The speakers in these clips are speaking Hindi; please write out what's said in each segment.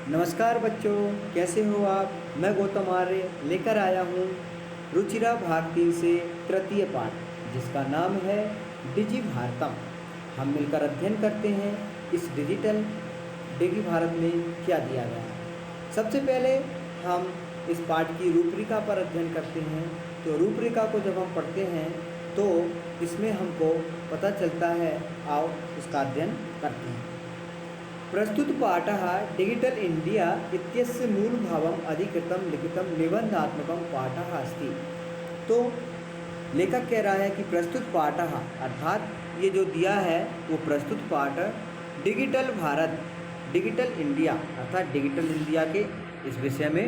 नमस्कार बच्चों, कैसे हो आप। मैं गौतम आर्य लेकर आया हूँ रुचिरा भाग 3 से तृतीय पाठ, जिसका नाम है डिजि भारतम। हम मिलकर अध्ययन करते हैं इस डिजिटल डिजि भारत में क्या दिया गया है। सबसे पहले हम इस पाठ की रूपरेखा पर अध्ययन करते हैं। तो रूपरेखा को जब हम पढ़ते हैं तो इसमें हमको पता चलता है। आओ इसका अध्ययन करते हैं। प्रस्तुत पाठः डिजिटल इंडिया इत्यस्य मूलभावम् अधिकृतं लिखितं निबंधात्मकं पाठः अस्ति। तो लेखक कह रहा है कि प्रस्तुत पाठः अर्थात ये जो दिया है वो प्रस्तुत पाठ डिजिटल भारत, डिजिटल इंडिया अर्थात डिजिटल इंडिया के इस विषय में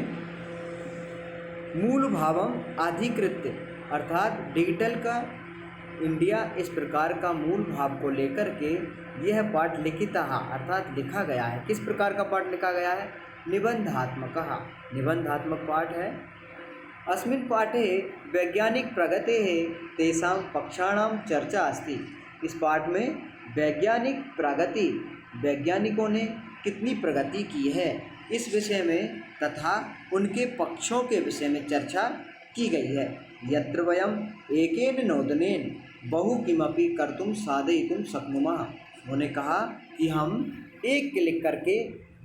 मूल भावम अधिकृत अर्थात डिजिटल का इंडिया इस प्रकार का मूल भाव को लेकर के यह पाठ लिखितः अर्थात लिखा गया है। किस प्रकार का पाठ लिखा गया है? निबंधात्मकः, निबंधात्मक पाठ है। अस्मिन् पाठे वैज्ञानिक प्रगतेः तेषां पक्षाणां चर्चा अस्ति। इस पाठ में वैज्ञानिक प्रगति, वैज्ञानिकों ने कितनी प्रगति की है इस विषय में तथा उनके पक्षों के विषय में चर्चा की गई है। यत्र वयम एकेन नोदनेन बहु किमपि कर्तुम साधयितुम शक्नुमः। उन्होंने कहा कि हम एक क्लिक करके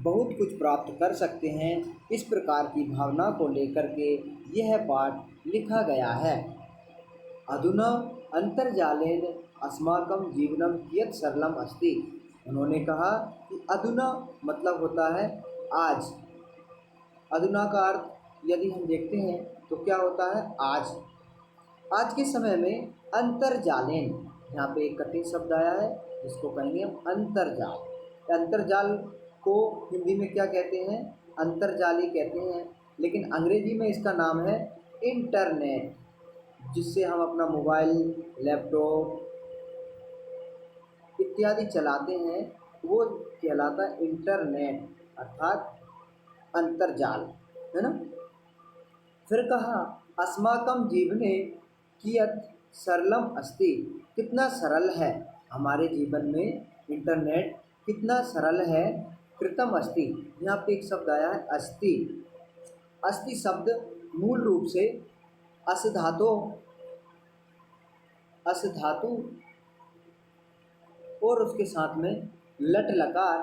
बहुत कुछ प्राप्त कर सकते हैं। इस प्रकार की भावना को लेकर के यह पाठ लिखा गया है। अधुना अंतर्जालेन अस्माकं जीवनं कियत् सरलम् अस्ति। उन्होंने कहा कि अधुना मतलब होता है आज। अधुना का अर्थ यदि हम देखते हैं तो क्या होता है? आज। आज के समय में अंतर्जालेन, यहाँ पे एक कठिन शब्द आया है जिसको कहेंगे हम अंतर्जाल। अंतर्जाल को हिंदी में क्या कहते हैं? अंतर्जाली कहते हैं, लेकिन अंग्रेजी में इसका नाम है इंटरनेट, जिससे हम अपना मोबाइल, लैपटॉप इत्यादि चलाते हैं, वो कहलाता है इंटरनेट अर्थात अंतर्जाल, है ना। फिर कहा अस्माकं जीवने कियत् सरलम अस्ति। कितना सरल है हमारे जीवन में इंटरनेट, कितना सरल है। कृतम अस्ति, यहाँ पे एक शब्द आया है अस्ति। अस्ति शब्द मूल रूप से अस धातु, अस धातु और उसके साथ में लट लकार।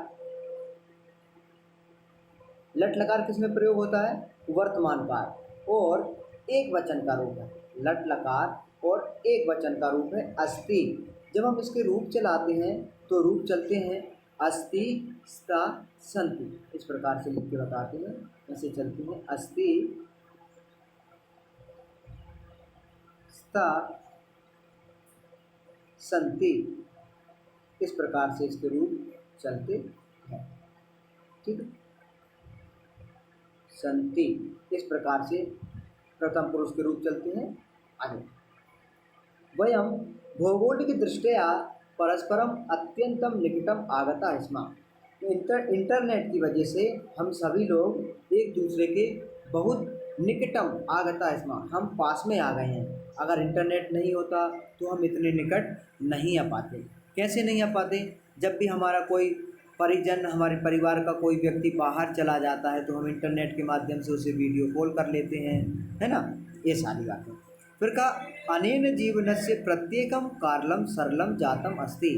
लट लकार किस में प्रयोग होता है? वर्तमान काल और एक वचन का रूप है। लट लकार और एक वचन का रूप है अस्ति। जब हम इसके रूप चलाते हैं तो रूप चलते हैं अस्ति स्ता संति। इस प्रकार से लिख के बताते हैं, ऐसे चलती हैं अस्ति स्ता संति। इस प्रकार से इसके रूप चलते हैं, ठीक है। संति इस प्रकार से प्रथम पुरुष के रूप चलते हैं। आगे वयम भौगोलिक दृष्टया परस्परम अत्यंतम निकटम आगता स्म। इंटरनेट की वजह से हम सभी लोग एक दूसरे के बहुत निकटम आगता स्म, हम पास में आ गए हैं। अगर इंटरनेट नहीं होता तो हम इतने निकट नहीं आ पाते। कैसे नहीं आ पाते? जब भी हमारा कोई परिजन, हमारे परिवार का कोई व्यक्ति बाहर चला जाता है तो हम इंटरनेट के माध्यम से उसे वीडियो कॉल कर लेते हैं, है ना। ये सारी बातें। फिर कहा अनेन जीवनस्य प्रत्येकम कारलम सरलम जातम अस्ति।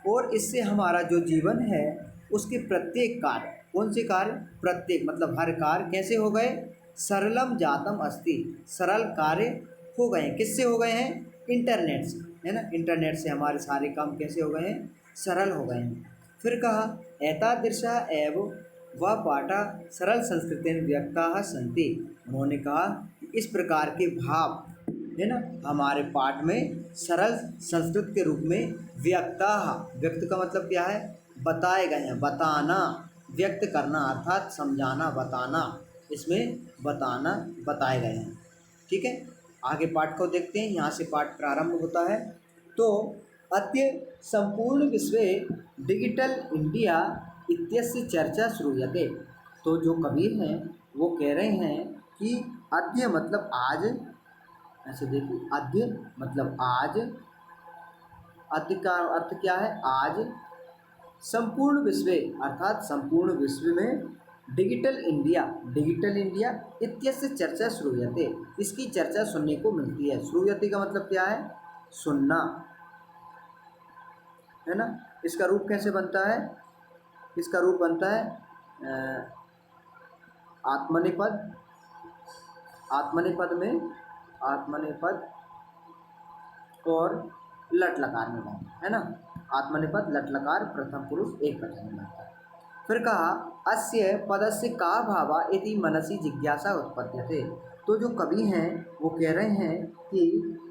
और इससे हमारा जो जीवन है उसके प्रत्येक कार्य, कौन से कार्य? प्रत्येक मतलब हर कार्य कैसे हो गए? सरलम जातम अस्ति, सरल कार्य हो गए हैं। किससे हो गए हैं? इंटरनेट से, है ना। इंटरनेट से हमारे सारे काम कैसे हो गए हैं? सरल हो गए हैं। फिर कहा एतादृशा एव व पाठा सरल संस्कृतेन व्यक्ताः सन्ति। उन्होंने कहा कि इस प्रकार के भाव, है ना, हमारे पाठ में सरल संस्कृत के रूप में व्यक्ताः, व्यक्त का मतलब क्या है? बताए गए हैं। बताना, व्यक्त करना अर्थात समझाना, बताना, इसमें बताना, बताए गए हैं, ठीक है। आगे पाठ को देखते हैं। यहाँ से पाठ प्रारंभ होता है। तो अद्य संपूर्ण विश्वे डिजिटल इंडिया इत्यस्य चर्चा श्रूयते। तो जो कबीर हैं वो कह रहे हैं कि अद्य मतलब आज, ऐसे देखिए अद्य मतलब आज, अद्य का अर्थ क्या है? आज। संपूर्ण विश्व अर्थात संपूर्ण विश्व में डिजिटल इंडिया इत्यस्य चर्चा श्रूयते, इसकी चर्चा सुनने को मिलती है। श्रूयते का मतलब क्या है? सुनना, है ना। इसका रूप कैसे बनता है? इसका रूप बनता है आत्मनेपद, आत्मनेपद में आत्मनेपद और लट लकार में बनता है ना। आत्मनेपद लट लकार प्रथम पुरुष एक वचन में बनता है। फिर कहा अस्य पदस्य का भावा इति मनसि जिज्ञासा उत्पद्यते। तो जो कवि हैं वो कह रहे हैं कि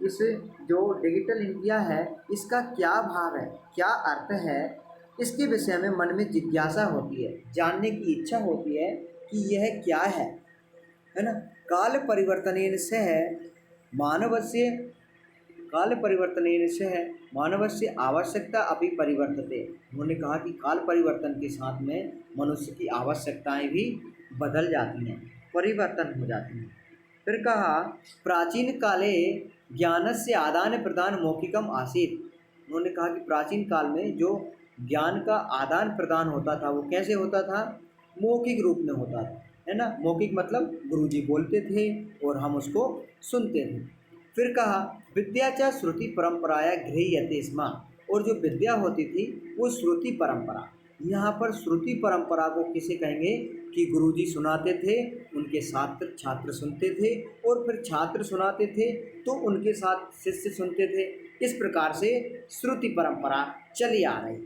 इस जो डिजिटल इंडिया है इसका क्या भाव है, क्या अर्थ है, इसके विषय में मन में जिज्ञासा होती है, जानने की इच्छा होती है कि यह क्या है ना। काल परिवर्तनेन सह मानवस्य काल परिवर्तनेन सह मानवस्य आवश्यकता अपि परिवर्तते। उन्होंने कहा कि काल परिवर्तन के साथ में मनुष्य की आवश्यकताएं भी बदल जाती हैं, परिवर्तन हो जाती हैं। फिर कहा प्राचीन काले ज्ञानस्य आदान प्रदान मौखिकम आसीत्। उन्होंने कहा कि प्राचीन काल में जो ज्ञान का आदान प्रदान होता था वो कैसे होता था? मौखिक रूप में होता था, है ना। मौखिक मतलब गुरुजी बोलते थे और हम उसको सुनते थे। फिर कहा विद्या च श्रुति परंपराया गृह्यते स्म। और जो विद्या होती थी वो श्रुति परंपरा। यहाँ पर श्रुति परंपरा को किसे कहेंगे? कि गुरुजी सुनाते थे, उनके साथ छात्र सुनते थे और फिर छात्र सुनाते थे तो उनके साथ शिष्य सुनते थे। इस प्रकार से श्रुति परंपरा चली आ रही।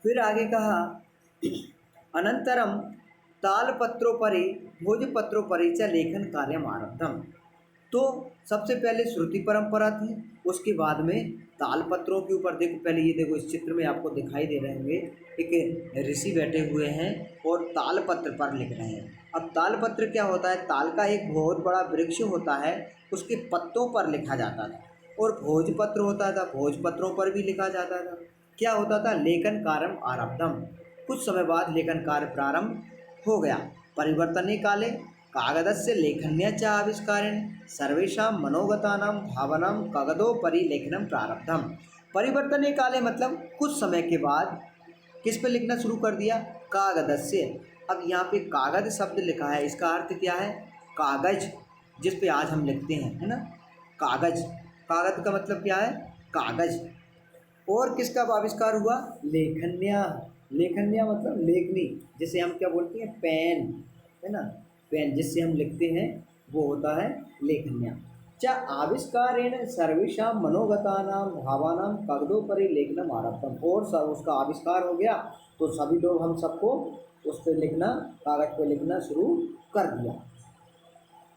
फिर आगे कहा अनंतरम तालपत्रोपरि भोजपत्रोपरि च लेखन कार्यम आरब्धम। तो सबसे पहले श्रुति परंपरा थी, उसके बाद में तालपत्रों के ऊपर देखो, पहले ये देखो इस चित्र में आपको दिखाई दे रहे होंगे एक ऋषि बैठे हुए हैं और तालपत्र पर लिख रहे हैं। अब तालपत्र क्या होता है? ताल का एक बहुत बड़ा वृक्ष होता है, उसके पत्तों पर लिखा जाता था। और भोजपत्र होता था, भोजपत्रों पर भी लिखा जाता था। क्या होता था? लेखन कार्यम आरब्धम। कुछ समय बाद लेखन कार्य प्रारंभ हो गया। परिवर्तने काले कागदस्य लेखन्या च आविष्कारेण सर्वेषां मनोगतानां भावनां कागदोपरि लेखनं प्रारब्धम। परिवर्तने काले मतलब कुछ समय के बाद किस पे लिखना शुरू कर दिया? कागदस्य। अब यहाँ पे कागज शब्द लिखा है, इसका अर्थ क्या है? कागज, जिस पे आज हम लिखते हैं, है ना। कागज, कागज का मतलब क्या है? कागज। और किसका आविष्कार हुआ? लेखन्या। लेखन्या मतलब लेखनी, जिसे हम क्या बोलते हैं? पेन, है ना। पेन जिससे हम लिखते हैं वो होता है लेखन्या। च आविष्कारेण सर्वेषां मनोगतानां भावानां कागदोपरि लेखनम आरब्धम। और सब उसका आविष्कार हो गया तो सभी लोग हम सबको उस पर लिखना, कागज पर लिखना शुरू कर दिया।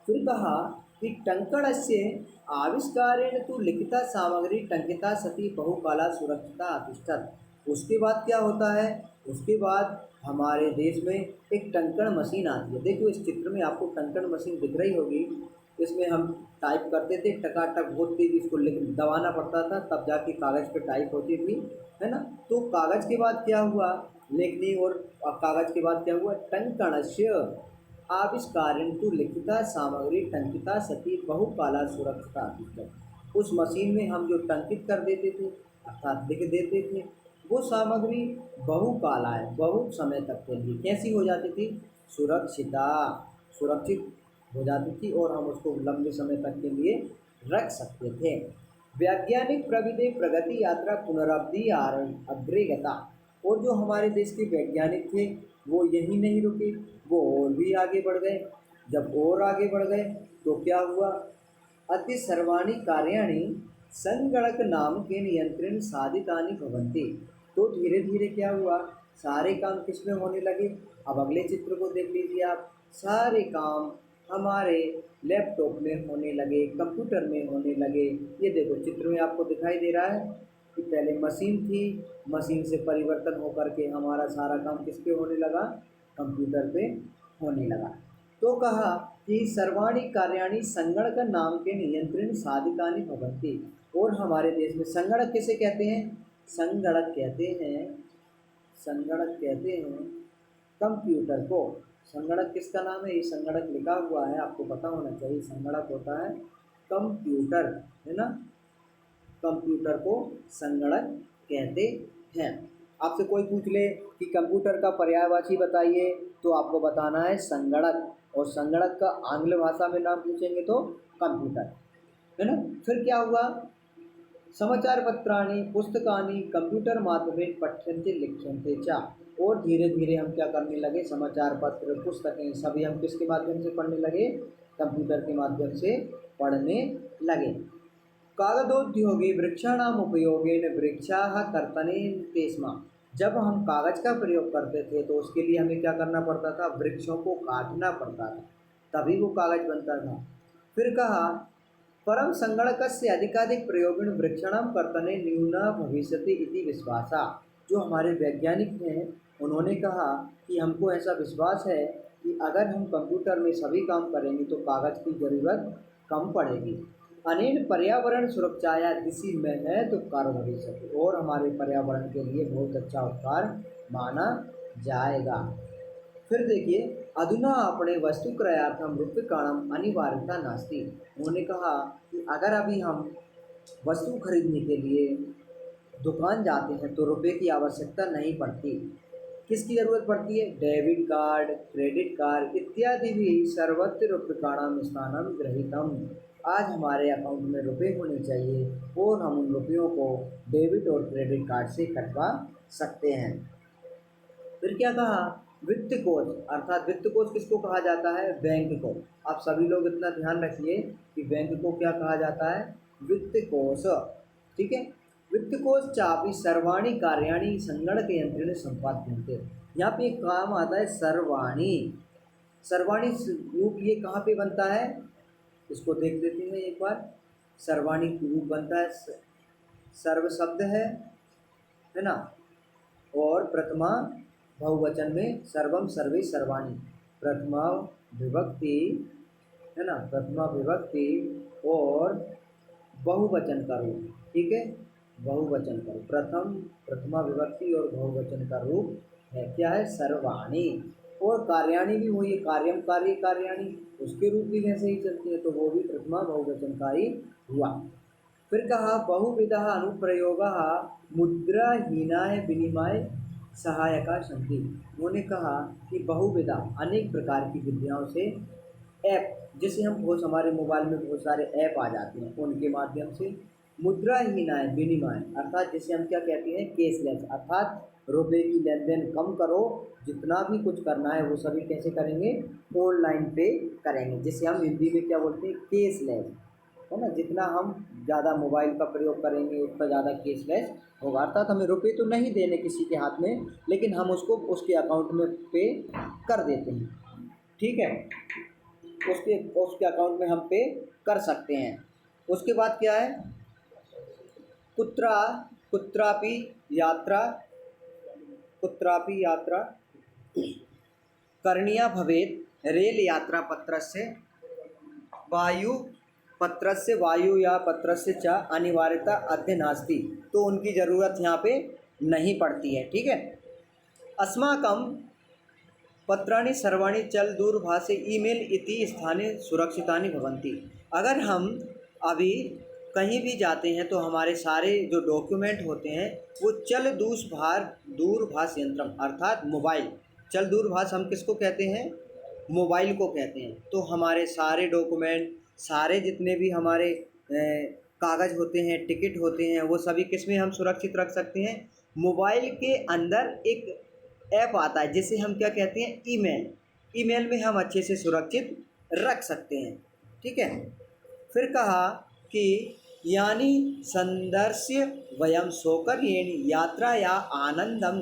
फिर कहा कि टंकणस्य आविष्कारेण तो लिखिता सामग्री टंकिता सती बहुकाला सुरक्षिता अतिष्ठत। उसके बाद क्या होता है? उसके बाद हमारे देश में एक टंकण मशीन आती है। देखो इस चित्र में आपको टंकण मशीन दिख रही होगी। इसमें हम टाइप करते थे, टकाटक बहुत तेज इसको दबाना पड़ता था, तब जाके कागज़ पे टाइप होती थी, है ना। तो कागज़ के बाद क्या हुआ? लेखनी। और कागज़ के बाद क्या हुआ? टंकणस्य आविष्कारेण तु लिखिता सामग्री टंकिता सती बहुकाला सुरक्षिता अतिष्ठत। उस मशीन में हम जो टंकित कर देते थे अर्थात लिख देते थे, वो सामग्री बहुकाला है, बहुत समय तक के लिए कैसी हो जाती थी? सुरक्षिता, सुरक्षित हो जाती थी और हम उसको लंबे समय तक के लिए रख सकते थे। वैज्ञानिक प्रविधि प्रगति यात्रा पुनरावृत्ति अग्रेगता। और जो हमारे देश के वैज्ञानिक थे वो यहीं नहीं रुके, वो और भी आगे बढ़ गए। जब और आगे बढ़ गए तो क्या हुआ? अति सर्वाणि कार्याणि संगणक नाम के नियंत्रण साधितानि भवन्ति। तो धीरे धीरे क्या हुआ? सारे काम किस में होने लगे? अब अगले चित्र को देख लीजिए आप। सारे काम हमारे लैपटॉप में होने लगे, कंप्यूटर में होने लगे। ये देखो चित्र में आपको दिखाई दे रहा है कि पहले मशीन थी, मशीन से परिवर्तन होकर के हमारा सारा काम किस पे होने लगा? कंप्यूटर पे होने लगा। तो कहा कि सर्वाणि कार्याणि संगणक नाम के नियंत्रण साधितानि भवन्ति। और हमारे देश में संगणक किसे कहते हैं? संगणक कहते हैं, संगणक कहते हैं कंप्यूटर को। संगणक किसका नाम है? ये संगणक लिखा हुआ है, आपको पता होना चाहिए। संगणक होता है कंप्यूटर, है ना। कंप्यूटर को संगणक कहते हैं। आपसे कोई पूछ ले कि कंप्यूटर का पर्यायवाची बताइए तो आपको बताना है संगणक, और संगणक का आंग्ल भाषा में नाम पूछेंगे तो कंप्यूटर, है ना। फिर क्या हुआ, समाचार पत्राणि पुस्तकानि कंप्यूटर माध्यमेन पठ्यन्ते लिख्यन्ते च। और धीरे धीरे हम क्या करने लगे, समाचार पत्र पुस्तकें सभी हम किसके माध्यम से पढ़ने लगे, कंप्यूटर के माध्यम से पढ़ने लगे। कागदोद्योगे वृक्षाणाम उपयोगेन वृक्षाः कर्तन्ते स्म। जब हम कागज का प्रयोग करते थे तो उसके लिए हमें क्या करना पड़ता था, वृक्षों को काटना पड़ता था, तभी वो कागज बनता था। फिर कहा परम संगणकस्य अधिकाधिक प्रयोगेण वृक्षाणां कर्तने न्यूना भविष्यति इति विश्वासा। जो हमारे वैज्ञानिक हैं उन्होंने कहा कि हमको ऐसा विश्वास है कि अगर हम कंप्यूटर में सभी काम करेंगे तो कागज की ज़रूरत कम पड़ेगी। अनेन पर्यावरण सुरक्षाया दिशि में है तो कार्य भविष्य, और हमारे पर्यावरण के लिए बहुत अच्छा उपकार माना जाएगा। फिर देखिए अधुना अपने वस्तु क्रयार्थम रूप्यकाणम अनिवार्यता नास्ति। उन्होंने कहा कि अगर अभी हम वस्तु खरीदने के लिए दुकान जाते हैं तो रुपये की आवश्यकता नहीं पड़ती। किसकी ज़रूरत पड़ती है, डेबिट कार्ड, क्रेडिट कार्ड इत्यादि भी सर्वत्र रूप्यकाणाम स्थानम गृहीतम। आज हमारे अकाउंट में रुपये होने चाहिए और हम उन रुपयों को डेबिट और क्रेडिट कार्ड से कटवा सकते हैं। फिर क्या कहा, वित्त कोष, अर्थात वित्त कोष किसको कहा जाता है, बैंक को। आप सभी लोग इतना ध्यान रखिए कि बैंक को क्या कहा जाता है, वित्त कोष, ठीक है। वित्त कोष चापि सर्वाणी कार्याणि संगणक यंत्रेण संपाद्यन्ते। यहाँ पे एक काम आता है सर्वाणी, सर्वाणी रूप ये कहाँ पे बनता है, इसको देख लेते हैं एक बार। सर्वाणी रूप बनता है, सर्व शब्द है ना, और प्रथमा बहुवचन में सर्वम सर्वे सर्वाणी, प्रथमा विभक्ति, है ना, प्रथमा विभक्ति और बहुवचन का रूप, ठीक है, बहुवचन का रूप, प्रथमा विभक्ति और बहुवचन का रूप है, क्या है, सर्वाणी। और कार्याणी भी वही, कार्यम कार्य कार्याणी, उसके रूप भी वैसे ही चलते हैं, तो वो भी प्रथमा बहुवचन का ही हुआ। फिर कहा बहुविधः अनुप्रयोगः मुद्राहीनाय विनिमय सहायका संति। उन्होंने कहा कि बहुविधा अनेक प्रकार की विधियों से ऐप, जैसे हम बहुत हमारे मोबाइल में बहुत सारे ऐप आ जाते हैं, उनके माध्यम से मुद्राहीनाय विनिमय, अर्थात जिसे हम क्या कहते हैं, केसलेस, अर्थात रुपये की लेन देन कम करो, जितना भी कुछ करना है वो सभी कैसे करेंगे, ऑनलाइन पे करेंगे, जिसे हम हिंदी में क्या बोलते हैं, केसलेस, है ना। जितना हम ज़्यादा मोबाइल का प्रयोग करेंगे उतना ज़्यादा केसलेस होगा, अर्थात हमें रुपये तो नहीं देने किसी के हाथ में, लेकिन हम उसको उसके अकाउंट में पे कर देते हैं, ठीक है, उसके अकाउंट में हम पे कर सकते हैं। उसके बाद क्या है, कुत्रापि यात्रा करणीया भवेत् रेल यात्रा पत्रस्य वायु या पत्रस्य च अनिवार्यता अद्य नास्ति। तो उनकी ज़रूरत यहाँ पे नहीं पड़ती है, ठीक है। अस्माकं पत्राणि सर्वाणि चल दूरभाषे ईमेल इति स्थाने सुरक्षितानि भवन्ति। अगर हम अभी कहीं भी जाते हैं तो हमारे सारे जो डॉक्यूमेंट होते हैं वो चल दूरभाष यंत्रम, अर्थात मोबाइल, चल दूरभाष हम किसको कहते हैं, मोबाइल को कहते हैं। तो हमारे सारे डॉक्यूमेंट, सारे जितने भी हमारे कागज़ होते हैं, टिकट होते हैं, वो सभी किस में हम सुरक्षित रख सकते हैं, मोबाइल के अंदर एक ऐप आता है जिसे हम क्या कहते हैं, ईमेल में हम अच्छे से सुरक्षित रख सकते हैं, ठीक है। फिर कहा कि यानी संदर्श्य वयम सौकर्येण यात्रा या आनंदम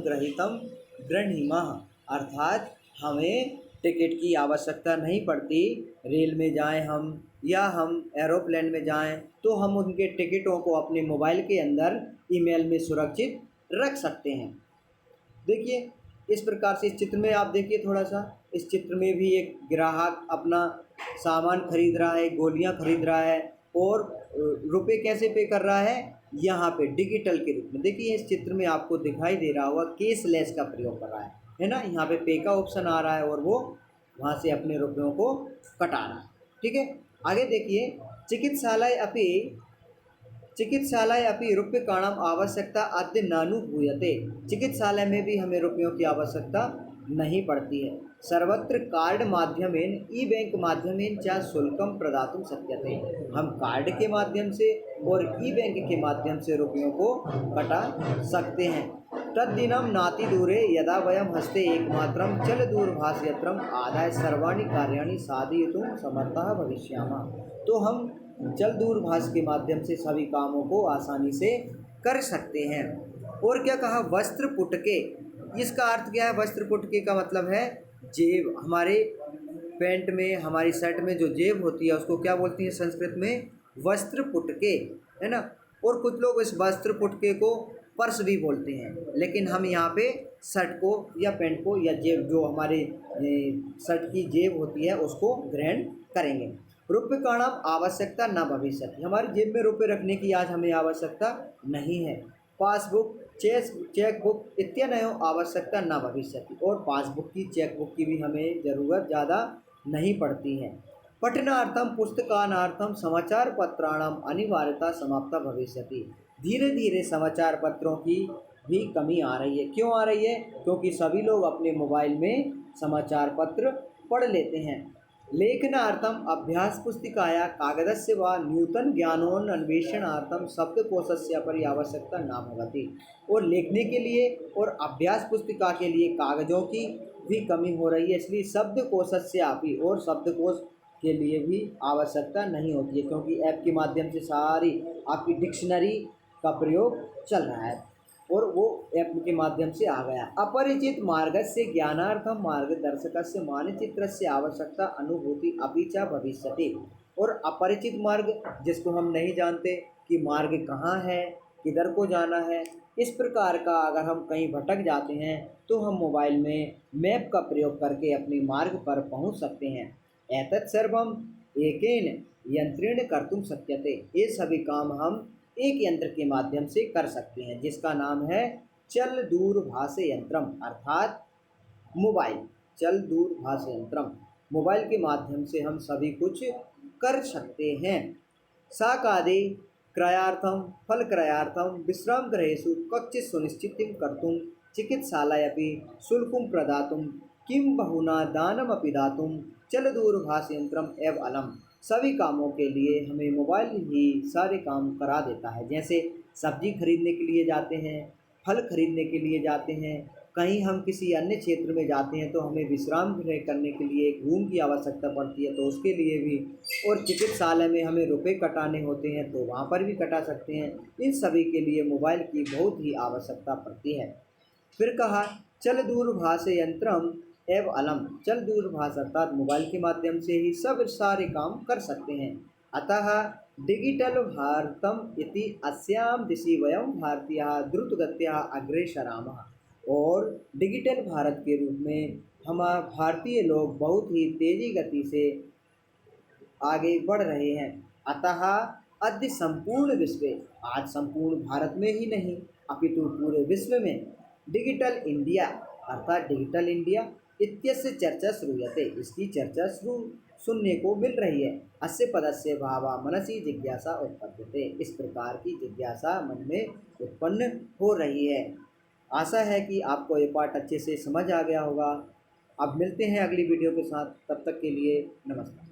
गृहीमः, अर्थात हमें टिकट की आवश्यकता नहीं पड़ती, रेल में जाएं हम या हम एरोप्लेन में जाएं तो हम उनके टिकटों को अपने मोबाइल के अंदर ईमेल में सुरक्षित रख सकते हैं। देखिए इस प्रकार से इस चित्र में आप देखिए थोड़ा सा, इस चित्र में भी एक ग्राहक अपना सामान खरीद रहा है, गोलियां खरीद रहा है और रुपए कैसे पे कर रहा है, यहाँ पे डिजिटल के रूप में। देखिए इस चित्र में आपको दिखाई दे रहा होगा केसलेस का प्रयोग कर रहा है ना, यहाँ पे पे का ऑप्शन आ रहा है और वो वहाँ से अपने रुपयों को कटा रहा है, ठीक है। आगे देखिए चिकित्सालय अपि रूप्यकाणाम् आवश्यकता अद्य नानुभूयते। चिकित्सालय में भी हमें रुपयों की आवश्यकता नहीं पड़ती है। सर्वत्र कार्ड माध्यमेन ई बैंक माध्यमेन च शुल्कं प्रदातुं शक्यते। हम कार्ड के माध्यम से और ई बैंक के माध्यम से रुपयों को कटा सकते हैं। तद्दिनं नातिदूरे यदा वयं हस्ते एकमात्रं चलदूरभाषयन्त्रम् आदाय सर्वाणि कार्याणि साधयितुं समर्थाः भविष्यामः। तो हम जल दूरभाष के माध्यम से सभी कामों को आसानी से कर सकते हैं। और क्या कहा, वस्त्र पुटके। इसका अर्थ क्या है? वस्त्र पुटके का मतलब है जेब। हमारे पैंट में, हमारी शर्ट में जो जेब होती है उसको क्या बोलती है संस्कृत में? वस्त्र पुटके, है ना। और कुछ लोग इस वस्त्र पुटके को पर्स भी बोलते हैं, लेकिन हम यहाँ पे शर्ट को या पैंट को या जेब, जो हमारे शर्ट की जेब होती है, उसको ग्रहण करेंगे। रूप्यकाणाम आवश्यकता न भविष्यति। हमारी जेब में रुपये रखने की आज हमें आवश्यकता नहीं है। पासबुक, चेकबुक इत्यादि आवश्यकता न भविष्यति। और पासबुक की, चेकबुक की भी हमें ज़रूरत ज़्यादा नहीं पड़ती है। पठनार्थम पुस्तकानार्थम समाचार पत्राणाम अनिवार्यता समाप्ता भविष्यति। धीरे धीरे समाचार पत्रों की भी कमी आ रही है। क्यों आ रही है? क्योंकि सभी लोग अपने मोबाइल में समाचार पत्र पढ़ लेते हैं। लेखनार्थम अभ्यास पुस्तिकाया कागदस्य वा नूतन ज्ञानोन्वेषणार्थम शब्दकोशस्य अपरि आवश्यकता न भवति। और लिखने के लिए और अभ्यास पुस्तिका के लिए कागजों की भी कमी हो रही है, इसलिए शब्दकोशस्य अपि, और शब्दकोश के लिए भी आवश्यकता नहीं होती है, क्योंकि ऐप के माध्यम से सारी आपकी डिक्शनरी का प्रयोग चल रहा है और वो ऐप के माध्यम से आ गया। अपरिचित मार्गस्य ज्ञानार्थम मार्गदर्शकस्य मानचित्रस्य आवश्यकता अनुभूति अपि च भविष्यति। और अपरिचित मार्ग, जिसको हम नहीं जानते कि मार्ग कहाँ है, किधर को जाना है, इस प्रकार का अगर हम कहीं भटक जाते हैं तो हम मोबाइल में मैप का प्रयोग करके अपने मार्ग पर पहुंच सकते हैं। एतत् सर्वम एकेन यंत्रेण कर्तुं शक्यते। ये सभी काम हम एक यंत्र के माध्यम से कर सकते हैं, जिसका नाम है चल दूरभाष यंत्रम, अर्थात मोबाइल। चल दूरभाष यंत्रम, मोबाइल के माध्यम से हम सभी कुछ कर सकते हैं। साकादे क्रयार्थम, फल क्रयार्थम, विश्राम गृहेषु क्वचित् सुनिश्चितिं कर्तुं, चिकित्सालयेऽपि शुल्कं प्रदातुं, किं बहुना दानमपि दातुं चल दूरभाष यंत्रम एव अलम। सभी कामों के लिए हमें मोबाइल ही सारे काम करा देता है। जैसे सब्जी खरीदने के लिए जाते हैं, फल खरीदने के लिए जाते हैं, कहीं हम किसी अन्य क्षेत्र में जाते हैं तो हमें विश्राम गृह करने के लिए एक रूम की आवश्यकता पड़ती है, तो उसके लिए भी। और चिकित्सालय में हमें रुपए कटाने होते हैं तो वहाँ पर भी कटा सकते हैं। इन सभी के लिए मोबाइल की बहुत ही आवश्यकता पड़ती है। फिर कहा चल दूरभाष यंत्रम एव अलम। चल दूरभाष अर्थात मोबाइल के माध्यम से ही सब सारे काम कर सकते हैं। अतः डिजिटल भारतम इति अस्याम दिशि वयम भारतीयाः द्रुतगत्या अग्रेसरामः। और डिजिटल भारत के रूप में हम भारतीय लोग बहुत ही तेज़ी गति से आगे बढ़ रहे हैं। अतः अद्य संपूर्ण विश्व, आज संपूर्ण भारत में ही नहीं अपितु पूरे विश्व में डिजिटल इंडिया अर्थात डिजिटल इंडिया इत्यस्य चर्चा श्रूयते। इसकी चर्चा सुनने को मिल रही है। अस्य पदस्य भावा मनसि जिज्ञासा उत्पद्यते। इस प्रकार की जिज्ञासा मन में उत्पन्न हो रही है। आशा है कि आपको ये पाठ अच्छे से समझ आ गया होगा। अब मिलते हैं अगली वीडियो के साथ, तब तक के लिए नमस्कार।